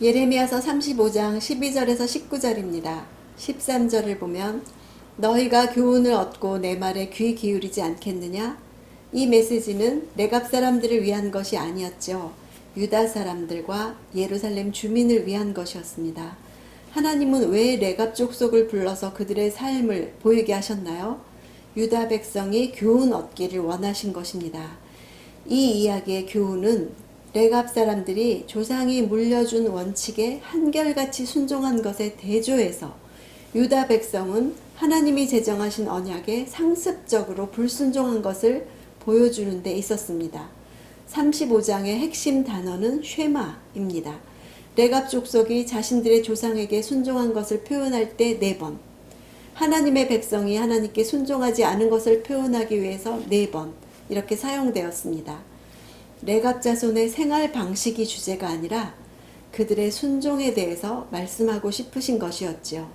예레미야서 35장 12절에서 19절입니다. 13절을 보면 너희가 교훈을 얻고 내 말에 귀 기울이지 않겠느냐? 이 메시지는 레갑 사람들을 위한 것이 아니었죠. 유다 사람들과 예루살렘 주민을 위한 것이었습니다. 하나님은 왜 레갑 족속을 불러서 그들의 삶을 보이게 하셨나요? 유다 백성이 교훈 얻기를 원하신 것입니다. 이 이야기의 교훈은 레갑 사람들이 조상이 물려준 원칙에 한결같이 순종한 것에 대조해서 유다 백성은 하나님이 제정하신 언약에 상습적으로 불순종한 것을 보여주는 데 있었습니다. 35장의 핵심 단어는 쉐마입니다. 레갑 족속이 자신들의 조상에게 순종한 것을 표현할 때 4번, 하나님의 백성이 하나님께 순종하지 않은 것을 표현하기 위해서 4번 이렇게 사용되었습니다. 레갑 자손의 생활 방식이 주제가 아니라 그들의 순종에 대해서 말씀하고 싶으신 것이었지요.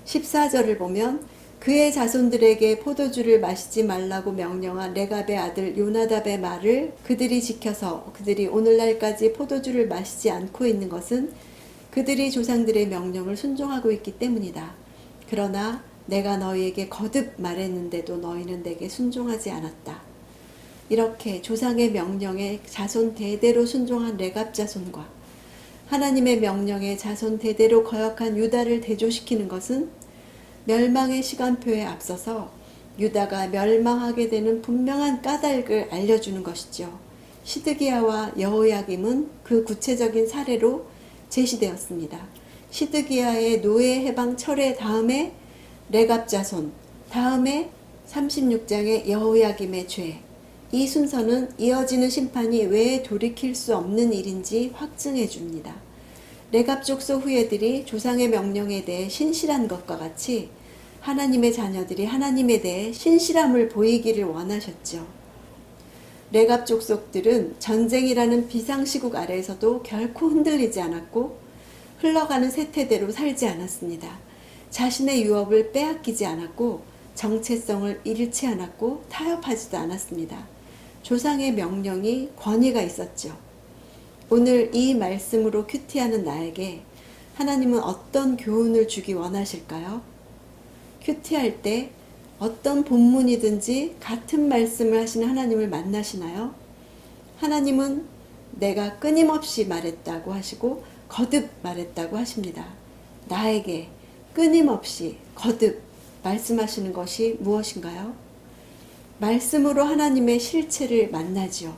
14절을 보면 그의 자손들에게 포도주를 마시지 말라고 명령한 레갑의 아들 요나답의 말을 그들이 지켜서 그들이 오늘날까지 포도주를 마시지 않고 있는 것은 그들이 조상들의 명령을 순종하고 있기 때문이다. 그러나 내가 너희에게 거듭 말했는데도 너희는 내게 순종하지 않았다. 이렇게 조상의 명령에 자손 대대로 순종한 레갑 자손과 하나님의 명령에 자손 대대로 거역한 유다를 대조시키는 것은 멸망의 시간표에 앞서서 유다가 멸망하게 되는 분명한 까닭을 알려주는 것이죠. 시드기야와 여호야김은 그 구체적인 사례로 제시되었습니다. 시드기야의 노예 해방 철회 다음에 레갑 자손, 다음에 36장의 여호야김의 죄, 이 순서는 이어지는 심판이 왜 돌이킬 수 없는 일인지 확증해 줍니다. 레갑 족속 후예들이 조상의 명령에 대해 신실한 것과 같이 하나님의 자녀들이 하나님에 대해 신실함을 보이기를 원하셨죠. 레갑 족속들은 전쟁이라는 비상시국 아래에서도 결코 흔들리지 않았고 흘러가는 세태대로 살지 않았습니다. 자신의 유업을 빼앗기지 않았고 정체성을 잃지 않았고 타협하지도 않았습니다. 조상의 명령이 권위가 있었죠. 오늘 이 말씀으로 큐티하는 나에게 하나님은 어떤 교훈을 주기 원하실까요? 큐티할 때 어떤 본문이든지 같은 말씀을 하시는 하나님을 만나시나요? 하나님은 내가 끊임없이 말했다고 하시고 거듭 말했다고 하십니다. 나에게 끊임없이 거듭 말씀하시는 것이 무엇인가요? 말씀으로 하나님의 실체를 만나지요.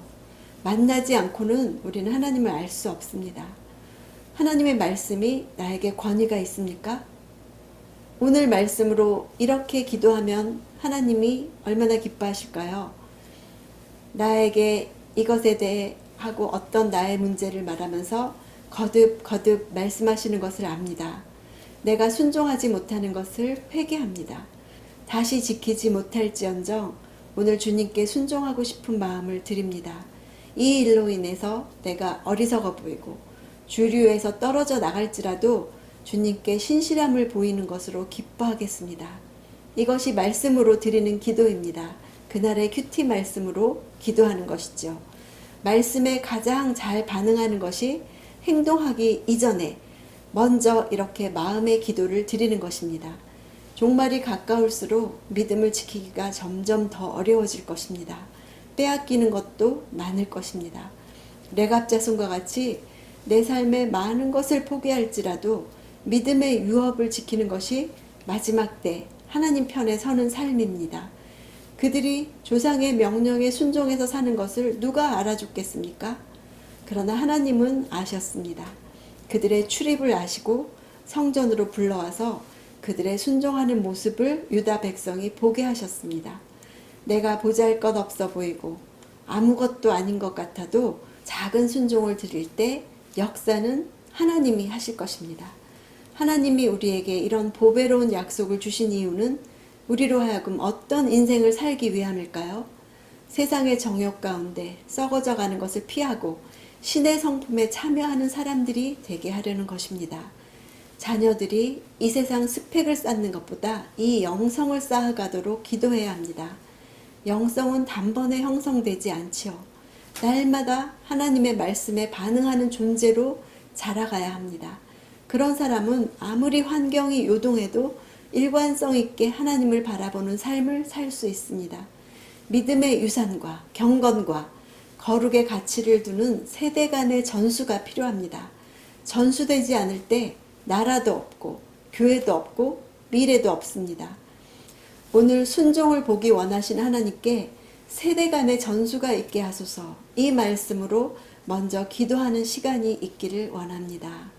만나지 않고는 우리는 하나님을 알 수 없습니다. 하나님의 말씀이 나에게 권위가 있습니까? 오늘 말씀으로 이렇게 기도하면 하나님이 얼마나 기뻐하실까요? 나에게 이것에 대해 하고 어떤 나의 문제를 말하면서 거듭 말씀하시는 것을 압니다. 내가 순종하지 못하는 것을 회개합니다. 다시 지키지 못할지언정 오늘 주님께 순종하고 싶은 마음을 드립니다. 이 일로 인해서 내가 어리석어 보이고 주류에서 떨어져 나갈지라도 주님께 신실함을 보이는 것으로 기뻐하겠습니다. 이것이 말씀으로 드리는 기도입니다. 그날의 큐티 말씀으로 기도하는 것이죠. 말씀에 가장 잘 반응하는 것이 행동하기 이전에 먼저 이렇게 마음의 기도를 드리는 것입니다. 종말이 가까울수록 믿음을 지키기가 점점 더 어려워질 것입니다. 빼앗기는 것도 많을 것입니다. 레갑 자손과 같이 내 삶에 많은 것을 포기할지라도 믿음의 유업을 지키는 것이 마지막 때 하나님 편에 서는 삶입니다. 그들이 조상의 명령에 순종해서 사는 것을 누가 알아줬겠습니까? 그러나 하나님은 아셨습니다. 그들의 출입을 아시고 성전으로 불러와서 그들의 순종하는 모습을 유다 백성이 보게 하셨습니다. 내가 보잘것없어 보이고 아무것도 아닌 것 같아도 작은 순종을 드릴 때 역사는 하나님이 하실 것입니다. 하나님이 우리에게 이런 보배로운 약속을 주신 이유는 우리로 하여금 어떤 인생을 살기 위함일까요? 세상의 정욕 가운데 썩어져 가는 것을 피하고 신의 성품에 참여하는 사람들이 되게 하려는 것입니다. 자녀들이 이 세상 스펙을 쌓는 것보다 이 영성을 쌓아가도록 기도해야 합니다. 영성은 단번에 형성되지 않지요. 날마다 하나님의 말씀에 반응하는 존재로 자라가야 합니다. 그런 사람은 아무리 환경이 요동해도 일관성 있게 하나님을 바라보는 삶을 살 수 있습니다. 믿음의 유산과 경건과 거룩의 가치를 두는 세대 간의 전수가 필요합니다. 전수되지 않을 때 나라도 없고 교회도 없고 미래도 없습니다. 오늘 순종을 보기 원하시는 하나님께 세대 간의 전수가 있게 하소서, 이 말씀으로 먼저 기도하는 시간이 있기를 원합니다.